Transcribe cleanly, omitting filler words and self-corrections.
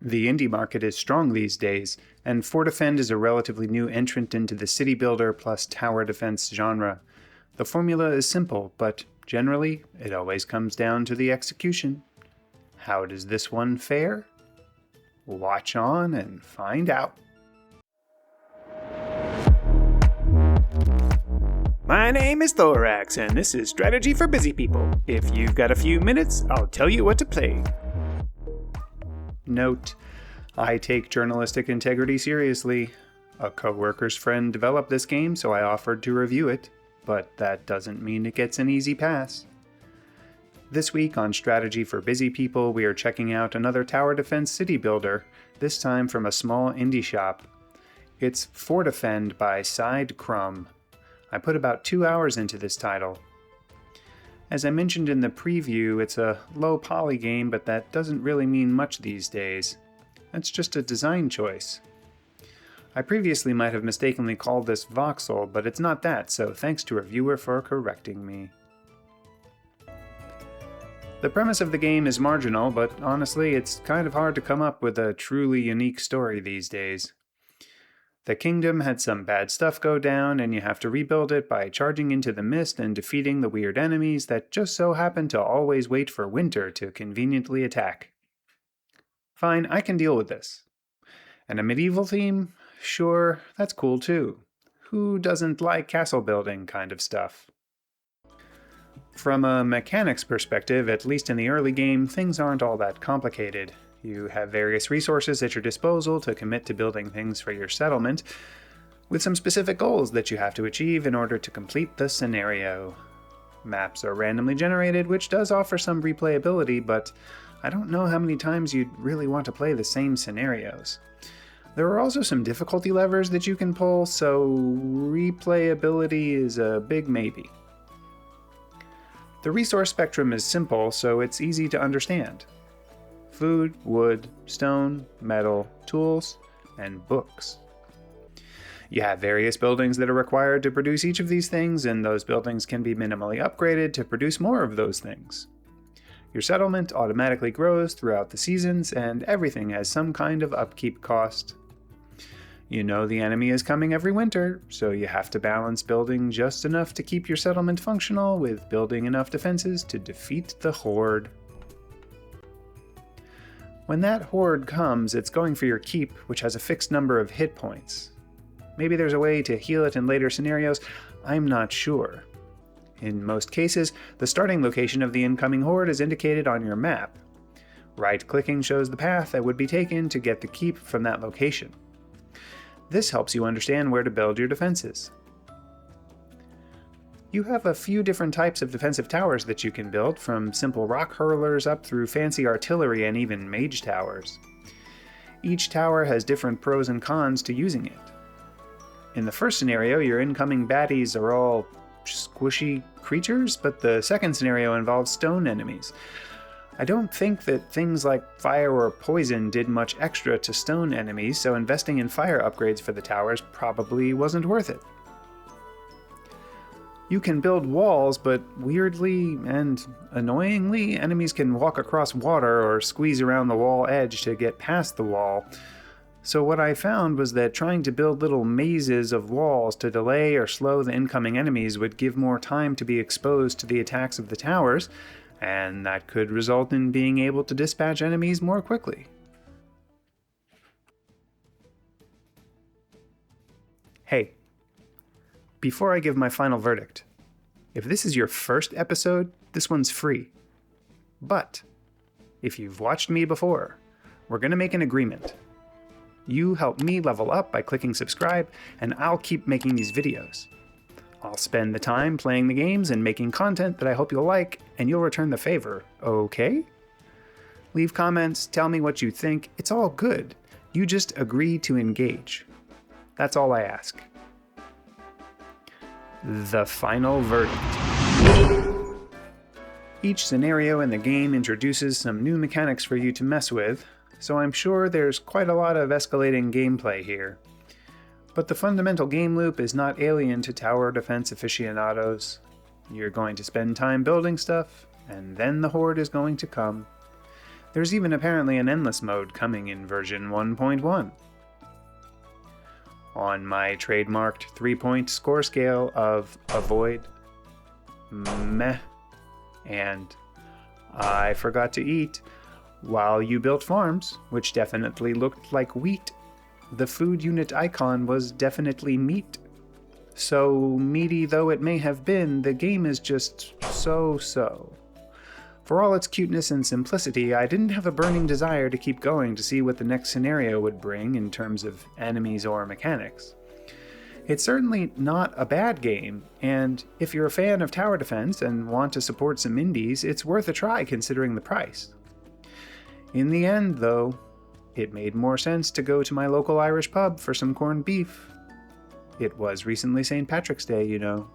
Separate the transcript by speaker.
Speaker 1: The indie market is strong these days, and Fortifend is a relatively new entrant into the city builder plus tower defense genre. The formula is simple, but generally, it always comes down to the execution. How does this one fare? Watch on and find out.
Speaker 2: My name is Thoraxe, and this is Strategy for Busy People. If you've got a few minutes, I'll tell you what to play.
Speaker 1: Note: I take journalistic integrity seriously. A coworker's friend developed this game, so I offered to review it, but that doesn't mean it gets an easy pass. This week on Strategy for Busy People, we are checking out another tower defense city builder, this time from a small indie shop. It's Fortifend by Side Crumb. I put about 2 hours into this title. As I mentioned in the preview, it's a low poly game, but that doesn't really mean much these days. That's just a design choice. I previously might have mistakenly called this voxel, but it's not that, so thanks to reviewer for correcting me. The premise of the game is marginal, but honestly, it's kind of hard to come up with a truly unique story these days. The kingdom had some bad stuff go down, and you have to rebuild it by charging into the mist and defeating the weird enemies that just so happen to always wait for winter to conveniently attack. Fine, I can deal with this. And a medieval theme? Sure, that's cool too. Who doesn't like castle building kind of stuff? From a mechanics perspective, at least in the early game, things aren't all that complicated. You have various resources at your disposal to commit to building things for your settlement, with some specific goals that you have to achieve in order to complete the scenario. Maps are randomly generated, which does offer some replayability, but I don't know how many times you'd really want to play the same scenarios. There are also some difficulty levers that you can pull, so replayability is a big maybe. The resource spectrum is simple, so it's easy to understand. Food, wood, stone, metal, tools, and books. You have various buildings that are required to produce each of these things, and those buildings can be minimally upgraded to produce more of those things. Your settlement automatically grows throughout the seasons, and everything has some kind of upkeep cost. You know the enemy is coming every winter, so you have to balance building just enough to keep your settlement functional with building enough defenses to defeat the horde. When that horde comes, it's going for your keep, which has a fixed number of hit points. Maybe there's a way to heal it in later scenarios, I'm not sure. In most cases, the starting location of the incoming horde is indicated on your map. Right-clicking shows the path that would be taken to get the keep from that location. This helps you understand where to build your defenses. You have a few different types of defensive towers that you can build, from simple rock hurlers up through fancy artillery and even mage towers. Each tower has different pros and cons to using it. In the first scenario, your incoming baddies are all squishy creatures, but the second scenario involves stone enemies. I don't think that things like fire or poison did much extra to stone enemies, so investing in fire upgrades for the towers probably wasn't worth it. You can build walls, but weirdly and annoyingly, enemies can walk across water or squeeze around the wall edge to get past the wall. So what I found was that trying to build little mazes of walls to delay or slow the incoming enemies would give more time to be exposed to the attacks of the towers, and that could result in being able to dispatch enemies more quickly. Hey. Before I give my final verdict, if this is your first episode, this one's free. But if you've watched me before, we're going to make an agreement. You help me level up by clicking subscribe, and I'll keep making these videos. I'll spend the time playing the games and making content that I hope you'll like, and you'll return the favor, okay? Leave comments, tell me what you think, it's all good. You just agree to engage. That's all I ask. The final verdict. Each scenario in the game introduces some new mechanics for you to mess with, so I'm sure there's quite a lot of escalating gameplay here. But the fundamental game loop is not alien to tower defense aficionados. You're going to spend time building stuff, and then the horde is going to come. There's even apparently an endless mode coming in version 1.1. On my trademarked 3-point score scale of avoid, meh, and I forgot to eat, while you built farms, which definitely looked like wheat, the food unit icon was definitely meat. So meaty though it may have been, the game is just so-so. For all its cuteness and simplicity, I didn't have a burning desire to keep going to see what the next scenario would bring in terms of enemies or mechanics. It's certainly not a bad game, and if you're a fan of tower defense and want to support some indies, it's worth a try considering the price. In the end, though, it made more sense to go to my local Irish pub for some corned beef. It was recently St. Patrick's Day, you know.